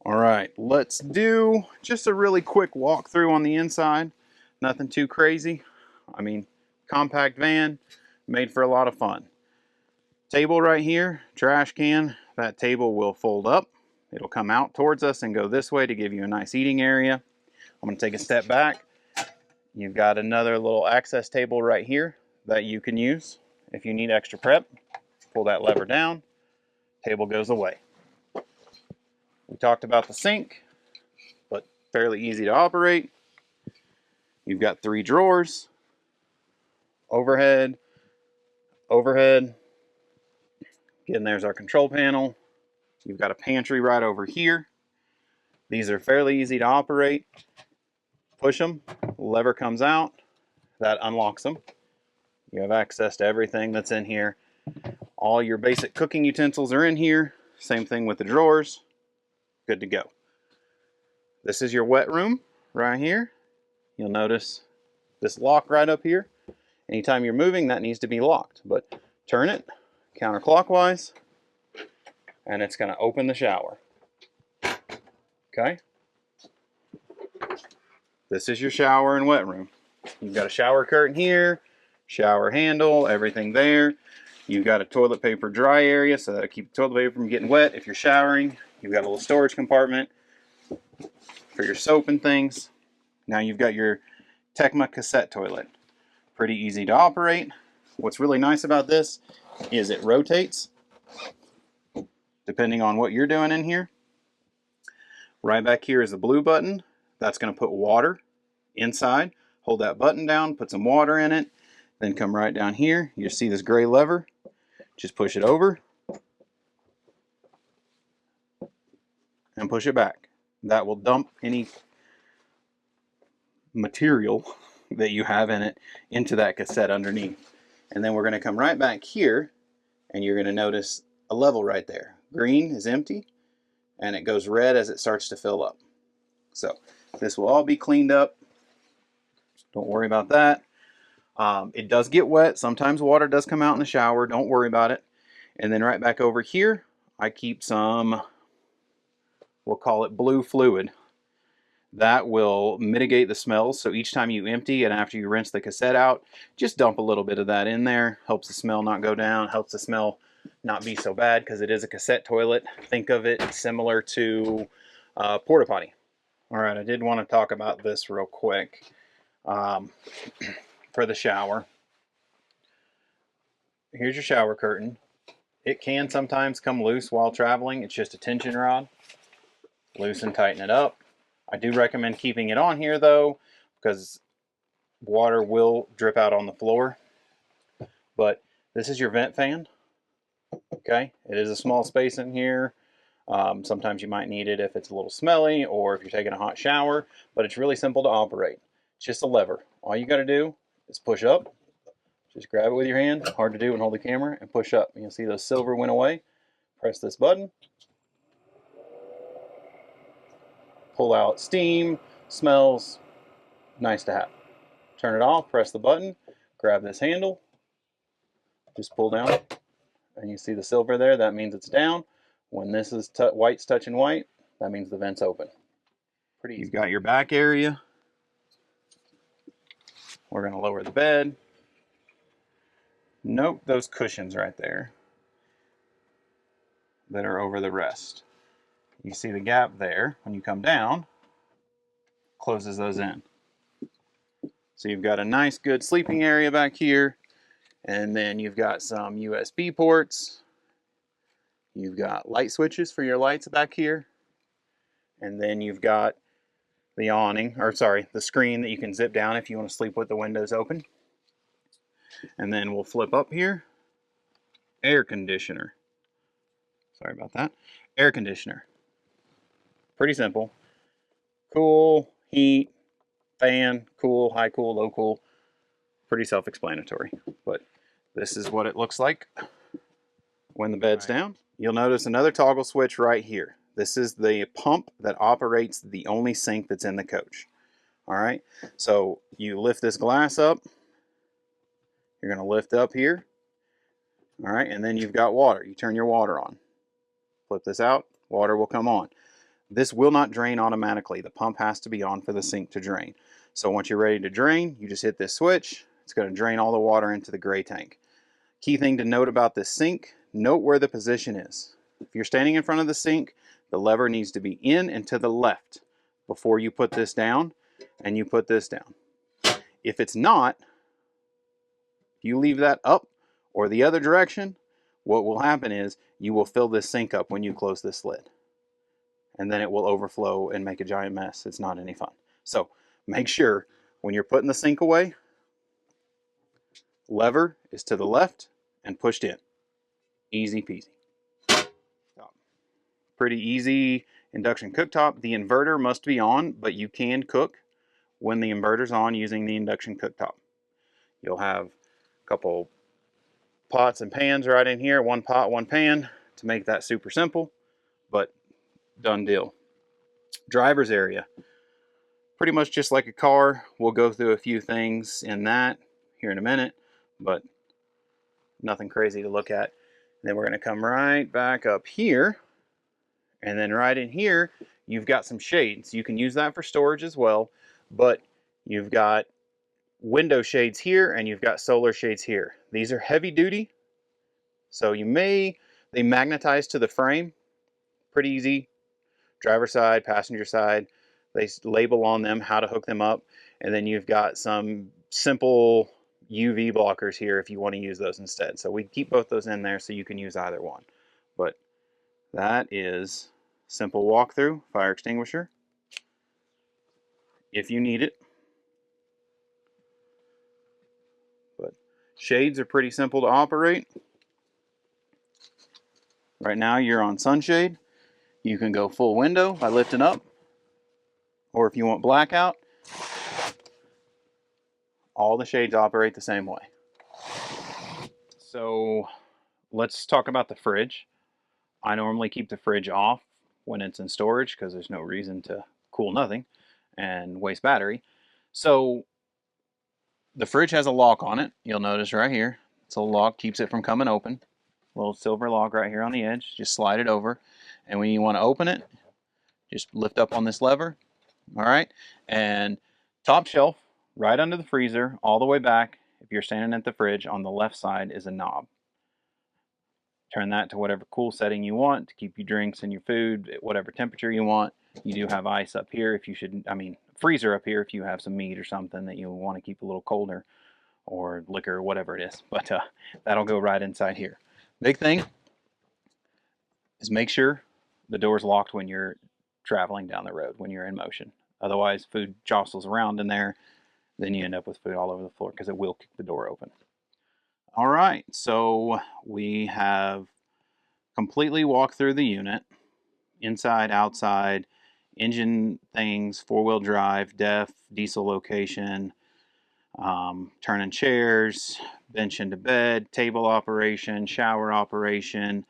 All right, let's do just a really quick walkthrough on the inside. Nothing too crazy. I mean, compact van, made for a lot of fun. Table right here, trash can. That table will fold up. It'll come out towards us and go this way to give you a nice eating area. I'm going to take a step back. You've got another little access table right here that you can use if you need extra prep. Pull that lever down, table goes away. We talked about the sink, but fairly easy to operate. You've got 3 drawers, overhead, overhead. Again, there's our control panel. You've got a pantry right over here. These are fairly easy to operate. Push them, lever comes out, that unlocks them. You have access to everything that's in here. All your basic cooking utensils are in here. Same thing with the drawers. Good to go. This is your wet room right here. You'll notice this lock right up here. Anytime you're moving, that needs to be locked. But turn it counterclockwise, and it's going to open the shower. Okay? This is your shower and wet room. You've got a shower curtain here, shower handle, everything there. You've got a toilet paper dry area so that'll keep the toilet paper from getting wet if you're showering. You've got a little storage compartment for your soap and things. Now you've got your Tecma cassette toilet. Pretty easy to operate. What's really nice about this is it rotates depending on what you're doing in here. Right back here is the blue button. That's going to put water inside. Hold that button down, put some water in it, then come right down here. You see this gray lever. Just push it over and push it back. That will dump any material that you have in it into that cassette underneath. And then we're going to come right back here, and you're going to notice a level right there. Green is empty, and it goes red as it starts to fill up. So this will all be cleaned up. Don't worry about that. It does get wet. Sometimes water does come out in the shower. Don't worry about it. And then right back over here, I keep some, we'll call it blue fluid. That will mitigate the smells. So each time you empty and after you rinse the cassette out, just dump a little bit of that in there. Helps the smell not go down. Helps the smell not be so bad because it is a cassette toilet. Think of it similar to porta potty. All right, I did want to talk about this real quick. For the shower, here's your shower curtain. It can sometimes come loose while traveling. It's just a tension rod. Loosen, tighten it up. I do recommend keeping it on here though, because water will drip out on the floor. But this is your vent fan. Okay, it is a small space in here. Sometimes you might need it if it's a little smelly or if you're taking a hot shower, but it's really simple to operate. It's just a lever. All you got to do is push up. Just grab it with your hand. Hard to do and hold the camera and push up. You'll see those silver went away. Press this button. Pull out steam. Smells nice to have. Turn it off. Press the button. Grab this handle. Just pull down. And you see the silver there. That means it's down. When this is white's touching white, that means the vent's open. Pretty easy. You've got your back area. We're going to lower the bed. Note those cushions right there that are over the rest. You see the gap there. When you come down, closes those in. So you've got a nice good sleeping area back here, and then you've got some USB ports. You've got light switches for your lights back here, and then you've got the awning, or sorry, the screen that you can zip down if you want to sleep with the windows open. And then we'll flip up here. Air conditioner. Sorry about that. Air conditioner. Pretty simple. Cool, heat, fan, cool, high cool, low cool. Pretty self-explanatory. But this is what it looks like when the bed's down. You'll notice another toggle switch right here. This is the pump that operates the only sink that's in the coach. All right, so you lift this glass up. You're going to lift up here. All right, and then you've got water. You turn your water on. Flip this out, water will come on. This will not drain automatically. The pump has to be on for the sink to drain. So once you're ready to drain, you just hit this switch. It's going to drain all the water into the gray tank. Key thing to note about this sink, note where the position is. If you're standing in front of the sink, the lever needs to be in and to the left before you put this down and you put this down. If it's not, if you leave that up or the other direction, what will happen is you will fill this sink up when you close this lid. And then it will overflow and make a giant mess. It's not any fun. So make sure when you're putting the sink away, lever is to the left and pushed in. Easy peasy. Pretty easy induction cooktop. The inverter must be on, but you can cook when the inverter's on using the induction cooktop. You'll have a couple pots and pans right in here, one pot, one pan, to make that super simple, but done deal. Driver's area. Pretty much just like a car. We'll go through a few things in that here in a minute, but nothing crazy to look at. And then we're going to come right back up here. And then right in here, you've got some shades. You can use that for storage as well, but you've got window shades here and you've got solar shades here. These are heavy duty, so they magnetize to the frame. Pretty easy. Driver side, passenger side. They label on them how to hook them up. And then you've got some simple UV blockers here if you want to use those instead. So we keep both those in there so you can use either one. But that is simple walkthrough, fire extinguisher, if you need it. But shades are pretty simple to operate. Right now you're on sunshade. You can go full window by lifting up, or if you want blackout, all the shades operate the same way. So let's talk about the fridge. I normally keep the fridge off when it's in storage because there's no reason to cool nothing and waste battery. So the fridge has a lock on it. You'll notice right here. It's a lock, keeps it from coming open. Little silver lock right here on the edge. Just slide it over. And when you want to open it, just lift up on this lever. All right. And top shelf, right under the freezer, all the way back, if you're standing at the fridge, on the left side is a knob. Turn that to whatever cool setting you want to keep your drinks and your food at whatever temperature you want. You do have ice up here if you should, freezer up here if you have some meat or something that you want to keep a little colder, or liquor or whatever it is. But that'll go right inside here. Big thing is make sure the door's locked when you're traveling down the road, when you're in motion. Otherwise, food jostles around in there, then you end up with food all over the floor because it will kick the door open. All right, so we have completely walked through the unit, inside, outside, engine things, four-wheel drive, def, diesel location, turning chairs, bench into bed, table operation, shower operation.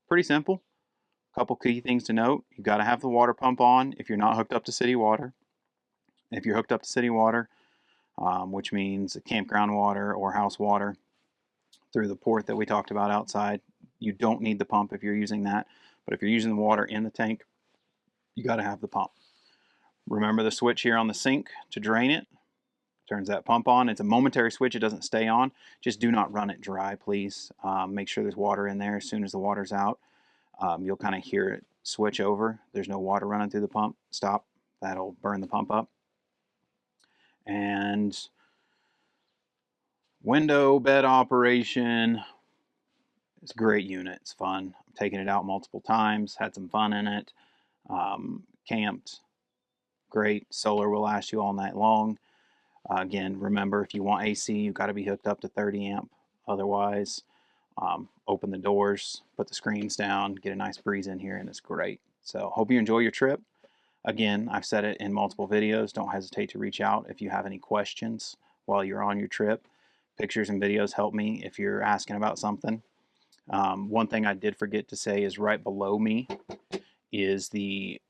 Pretty simple. A couple key things to note. You've got to have the water pump on if you're not hooked up to city water. If you're hooked up to city water, which means campground water or house water through the port that we talked about outside, you don't need the pump if you're using that. But if you're using the water in the tank, you got to have the pump. Remember the switch here on the sink to drain it. Turns that pump on. It's a momentary switch. It doesn't stay on. Just do not run it dry, please. Make sure there's water in there as soon as the water's out. You'll kind of hear it switch over. There's no water running through the pump. Stop. That'll burn the pump up. And window bed operation. It's a great unit. It's fun. I'm taking it out multiple times. Had some fun in it. Camped. Great. Solar will last you all night long. Again, remember, if you want AC, you've got to be hooked up to 30 amp. Otherwise, open the doors, put the screens down, get a nice breeze in here, and it's great. So hope you enjoy your trip. Again, I've said it in multiple videos. Don't hesitate to reach out if you have any questions while you're on your trip. Pictures and videos help me if you're asking about something. One thing I did forget to say is right below me is the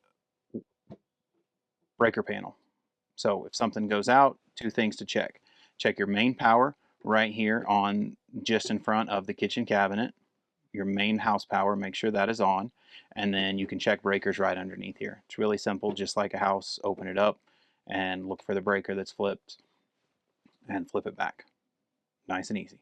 breaker panel. So if something goes out, two things to check. Check your main power right here on just in front of the kitchen cabinet. your main house power, make sure that is on, and then you can check breakers right underneath here. It's really simple, just like a house. Open it up and look for the breaker that's flipped and flip it back. Nice and easy.